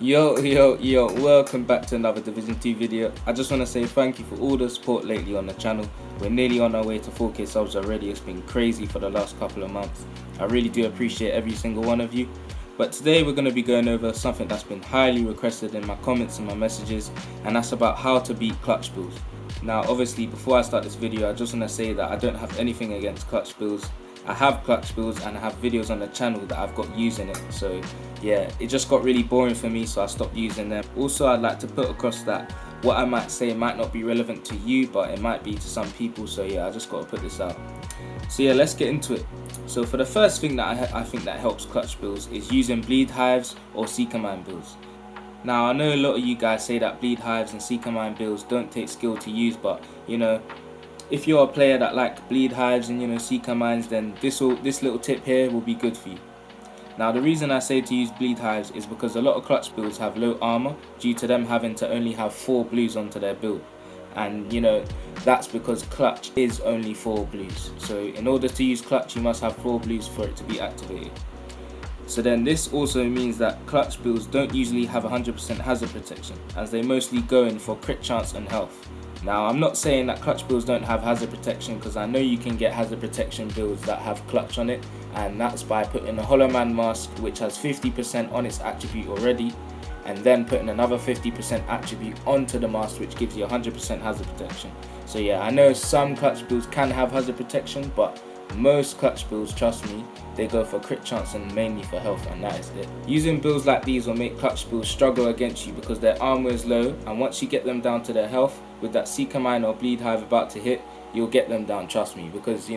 Yo, welcome back to another Division 2 video. I just want to say thank you for all the support lately on the channel. We're nearly on our way to 4K subs already. It's been crazy for the last couple of months. I really do appreciate every single one of you. But today we're going to be going over something that's been highly requested in my comments and my messages, and that's about how to beat clutch builds. Now obviously before I start this video, I just want to say that I don't have anything against clutch builds. I have clutch builds and I have videos on the channel that I've got using it, so yeah, it just got really boring for me, so I stopped using them. Also, I'd like to put across that what I might say might not be relevant to you, but it might be to some people, so yeah, I just got to put this out. So yeah, let's get into it. So for the first thing that I think that helps clutch builds is using bleed hives or seeker mine builds. Now I know a lot of you guys say that bleed hives and seeker mine builds don't take skill to use, but you know, if you're a player that like bleed hives and seeker mines, then this little tip here will be good for you. Now the reason I say to use bleed hives is because a lot of clutch builds have low armor due to them having to only have 4 blues onto their build, and that's because clutch is only 4 blues. So in order to use clutch you must have 4 blues for it to be activated. So then this also means that clutch builds don't usually have 100% hazard protection, as they mostly go in for crit chance and health. Now I'm not saying that clutch builds don't have hazard protection, because I know you can get hazard protection builds that have clutch on it, and that's by putting a hollow man mask which has 50% on its attribute already, and then putting another 50% attribute onto the mask which gives you 100% hazard protection. So yeah, I know some clutch builds can have hazard protection, but most clutch builds, trust me, they go for crit chance and mainly for health, and that is it. Using builds like these will make clutch builds struggle against you because their armor is low, and once you get them down to their health with that seeker mine or bleed hive about to hit, you'll get them down, trust me, because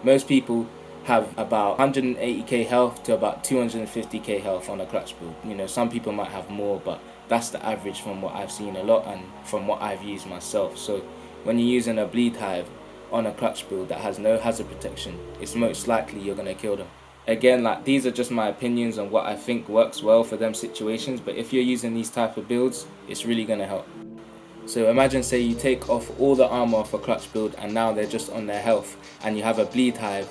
most people have about 180k health to about 250k health on a clutch build. Some people might have more, but that's the average from what I've seen a lot and from what I've used myself. So when you're using a bleed hive on a clutch build that has no hazard protection, it's most likely you're gonna kill them. Again, these are just my opinions on what I think works well for them situations, but if you're using these type of builds, it's really gonna help. So imagine, say you take off all the armor off a clutch build and now they're just on their health, and you have a bleed hive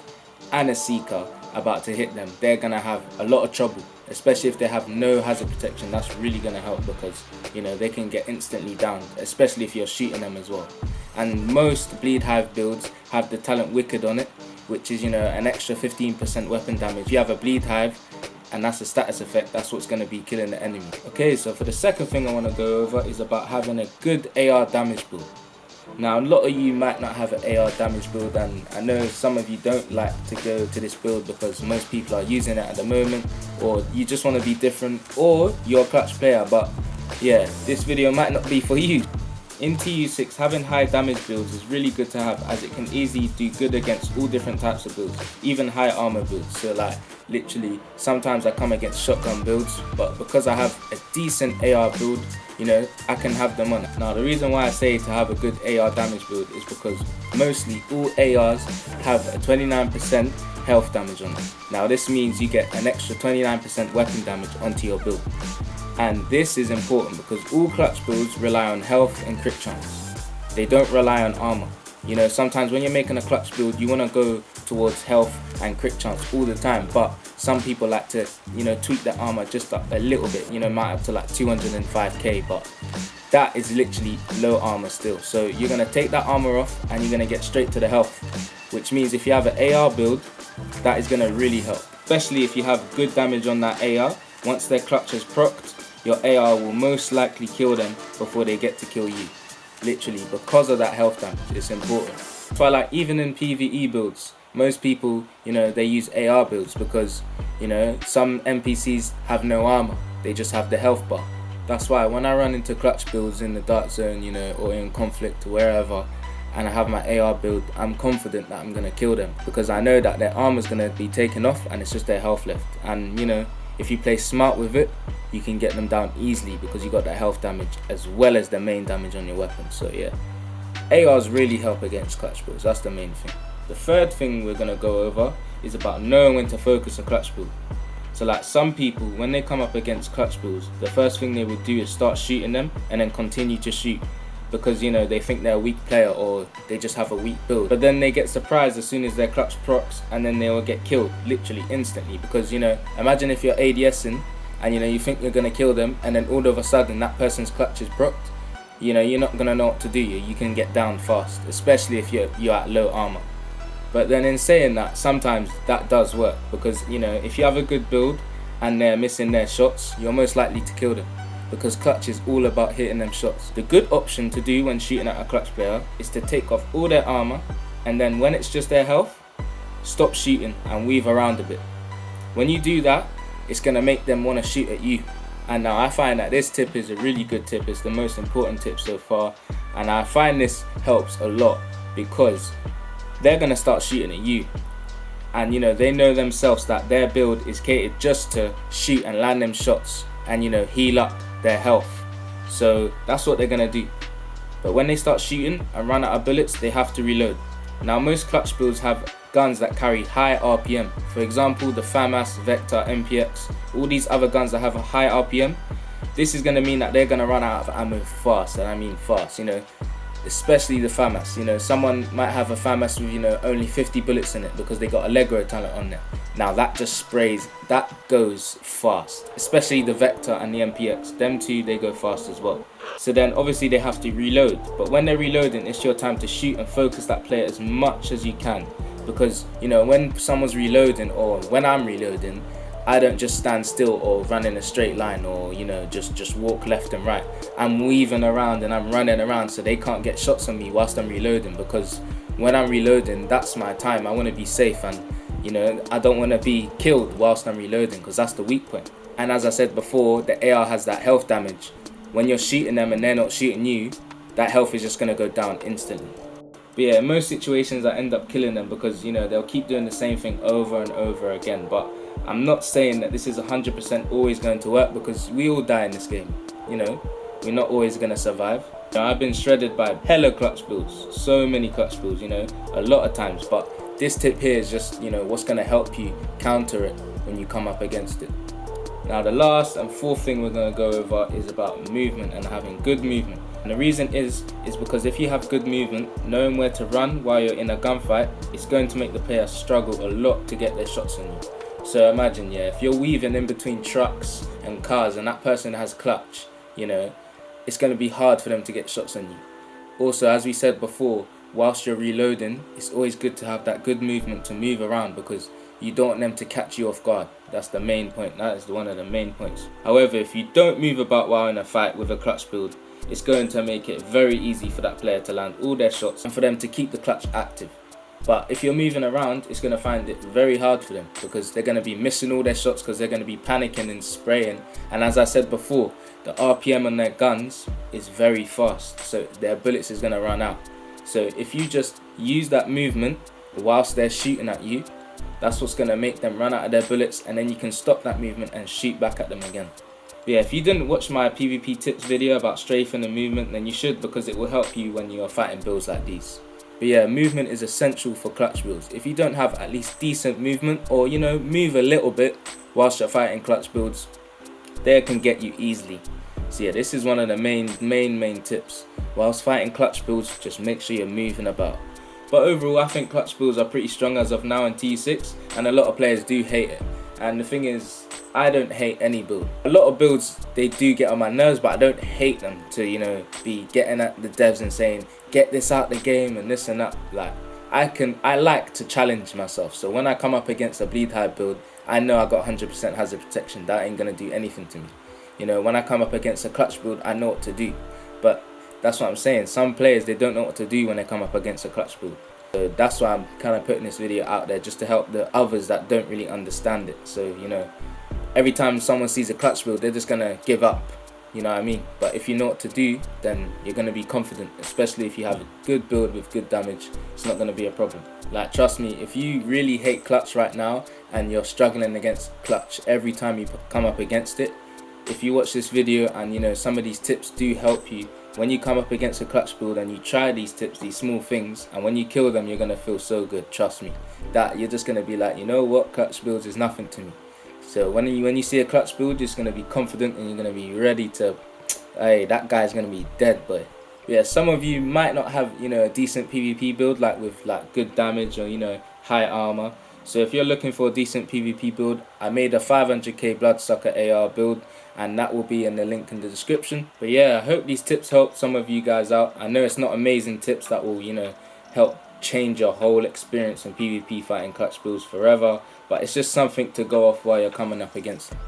and a seeker about to hit them. They're gonna have a lot of trouble, especially if they have no hazard protection. That's really gonna help because they can get instantly downed, especially if you're shooting them as well. And most bleed hive builds have the talent wicked on it, which is an extra 15% weapon damage. If you have a bleed hive and that's a status effect, that's what's going to be killing the enemy. Okay, so for the second thing I want to go over is about having a good AR damage build. Now a lot of you might not have an AR damage build, and I know some of you don't like to go to this build because most people are using it at the moment, or you just want to be different, or you're a clutch player, but yeah, this video might not be for you. In TU6, having high damage builds is really good to have, as it can easily do good against all different types of builds, even high armor builds. So literally sometimes I come against shotgun builds, but because I have a decent AR build, I can have them on. Now the reason why I say to have a good AR damage build is because mostly all ARs have a 29% health damage on them. Now this means you get an extra 29% weapon damage onto your build. And this is important because all clutch builds rely on health and crit chance. They don't rely on armor. Sometimes when you're making a clutch build, you want to go towards health and crit chance all the time, but some people like to tweak the armor just up a little bit, might up to 205k, but that is literally low armor still. So you're going to take that armor off and you're going to get straight to the health, which means if you have an AR build, that is going to really help, especially if you have good damage on that AR. Once their clutch is procced, your AR will most likely kill them before they get to kill you. Literally, because of that health damage, it's important. So even in PvE builds, most people, they use AR builds because, some NPCs have no armor. They just have the health bar. That's why when I run into clutch builds in the dark zone, or in conflict or wherever, and I have my AR build, I'm confident that I'm going to kill them because I know that their armor's going to be taken off and it's just their health left. And, if you play smart with it, you can get them down easily because you got that health damage as well as the main damage on your weapon. So yeah, ARs really help against clutch builds. That's the main thing. The third thing we're going to go over is about knowing when to focus a clutch build. So some people, when they come up against clutch builds, the first thing they would do is start shooting them and then continue to shoot. because you know they think they're a weak player or they just have a weak build, but then they get surprised as soon as their clutch procs, and then they will get killed literally instantly. Because you know, imagine if you're ADSing and you know you think you're gonna kill them, and then all of a sudden that person's clutch is procced. You know, you're not gonna know what to do. You can get down fast, especially if you're at low armor. But then in saying that, sometimes that does work, because you know, if you have a good build and they're missing their shots, you're most likely to kill them, because clutch is all about hitting them shots. The good option to do when shooting at a clutch player is to take off all their armor, and then when it's just their health, stop shooting and weave around a bit. When you do that, it's gonna make them want to shoot at you. And now I find that this tip is a really good tip. It's the most important tip so far, and I find this helps a lot, because they're gonna start shooting at you, and you know, they know themselves that their build is catered just to shoot and land them shots and you know, heal up their health. So that's what they're gonna do. But when they start shooting and run out of bullets, they have to reload. Now most clutch builds have guns that carry high RPM. For example, the FAMAS, Vector, MPX, all these other guns that have a high RPM. This is gonna mean that they're gonna run out of ammo fast, and I mean fast, you know, especially the FAMAS. You know, someone might have a FAMAS with, you know, only 50 bullets in it because they got Allegro talent on there. Now that just sprays, that goes fast, especially the Vector and the MPX. Them two, they go fast as well. So then obviously they have to reload, but when they're reloading, it's your time to shoot and focus that player as much as you can, because you know, when someone's reloading, or when I'm reloading, I don't just stand still or run in a straight line, or you know, just walk left and right. I'm weaving around and I'm running around so they can't get shots on me whilst I'm reloading, because when I'm reloading, that's my time. I want to be safe, and you know, I don't want to be killed whilst I'm reloading, because that's the weak point. And as I said before, the AR has that health damage. When you're shooting them and they're not shooting you, that health is just going to go down instantly. But yeah, in most situations I end up killing them, because you know, they'll keep doing the same thing over and over again. But I'm not saying that this is 100% always going to work, because we all die in this game. You know, we're not always going to survive. You know, I've been shredded by hella clutch builds, so many clutch builds, you know, a lot of times. But this tip here is just, you know, what's going to help you counter it when you come up against it. Now the last and fourth thing we're going to go over is about movement and having good movement. And the reason is because if you have good movement, knowing where to run while you're in a gunfight, it's going to make the player struggle a lot to get their shots on you. So imagine, yeah, if you're weaving in between trucks and cars and that person has clutch, you know, it's going to be hard for them to get shots on you. Also, as we said before, whilst you're reloading, it's always good to have that good movement to move around, because you don't want them to catch you off guard. That's the main point. That is one of the main points. However, if you don't move about while in a fight with a clutch build, it's going to make it very easy for that player to land all their shots and for them to keep the clutch active. But if you're moving around, it's going to find it very hard for them, because they're going to be missing all their shots, because they're going to be panicking and spraying. And as I said before, the RPM on their guns is very fast, so their bullets is going to run out. So if you just use that movement whilst they're shooting at you, that's what's going to make them run out of their bullets, and then you can stop that movement and shoot back at them again. But yeah, if you didn't watch my PvP tips video about strafing and movement, then you should, because it will help you when you are fighting builds like these. But yeah, movement is essential for clutch builds. If you don't have at least decent movement, or you know, move a little bit whilst you're fighting clutch builds, they can get you easily. So yeah, this is one of the main tips. Whilst fighting clutch builds, just make sure you're moving about. But overall, I think clutch builds are pretty strong as of now in TU6, and a lot of players do hate it. And the thing is, I don't hate any build. A lot of builds, they do get on my nerves, but I don't hate them to, you know, be getting at the devs and saying, get this out the game and this and that. Like, I like to challenge myself. So when I come up against a bleed high build, I know I got 100% hazard protection. That ain't gonna do anything to me. You know, when I come up against a clutch build, I know what to do. But that's what I'm saying. Some players, they don't know what to do when they come up against a clutch build. So that's why I'm kind of putting this video out there, just to help the others that don't really understand it. So, you know, every time someone sees a clutch build, they're just going to give up. You know what I mean? But if you know what to do, then you're going to be confident, especially if you have a good build with good damage. It's not going to be a problem. Like, trust me, if you really hate clutch right now and you're struggling against clutch every time you come up against it, if you watch this video and, you know, some of these tips do help you, when you come up against a clutch build and you try these tips, these small things, and when you kill them, you're going to feel so good. Trust me. That you're just going to be like, you know what, clutch builds is nothing to me. So when you see a clutch build, you're just going to be confident and you're going to be ready to, hey, that guy's going to be dead, boy. Yeah, some of you might not have, you know, a decent PvP build, like with like good damage or, you know, high armor. So if you're looking for a decent PvP build, I made a 500k Bloodsucker AR build, and that will be in the link in the description. But yeah, I hope these tips help some of you guys out. I know it's not amazing tips that will, you know, help change your whole experience in PvP fighting clutch builds forever, but it's just something to go off while you're coming up against them.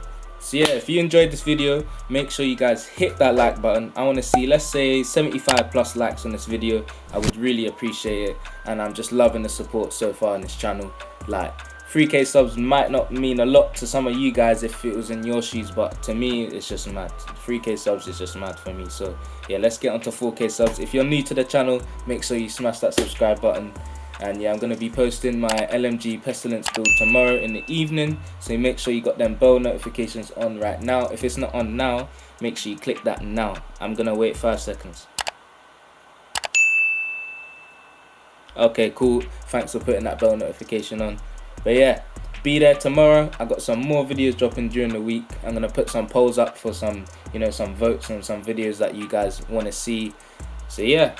So yeah, if you enjoyed this video, make sure you guys hit that like button. I want to see, let's say, 75 plus likes on this video. I would really appreciate it, and I'm just loving the support so far on this channel. Like, 3k subs might not mean a lot to some of you guys if it was in your shoes, but to me it's just mad. 3k subs is just mad for me. So yeah, let's get onto 4k subs. If you're new to the channel, make sure you smash that subscribe button. And yeah, I'm going to be posting my LMG Pestilence build tomorrow in the evening, so make sure you got them bell notifications on right now. If it's not on now, make sure you click that now. I'm going to wait 5 seconds. Okay, cool. Thanks for putting that bell notification on. But yeah, be there tomorrow. I got some more videos dropping during the week. I'm going to put some polls up for some, you know, some votes on some videos that you guys want to see. So yeah.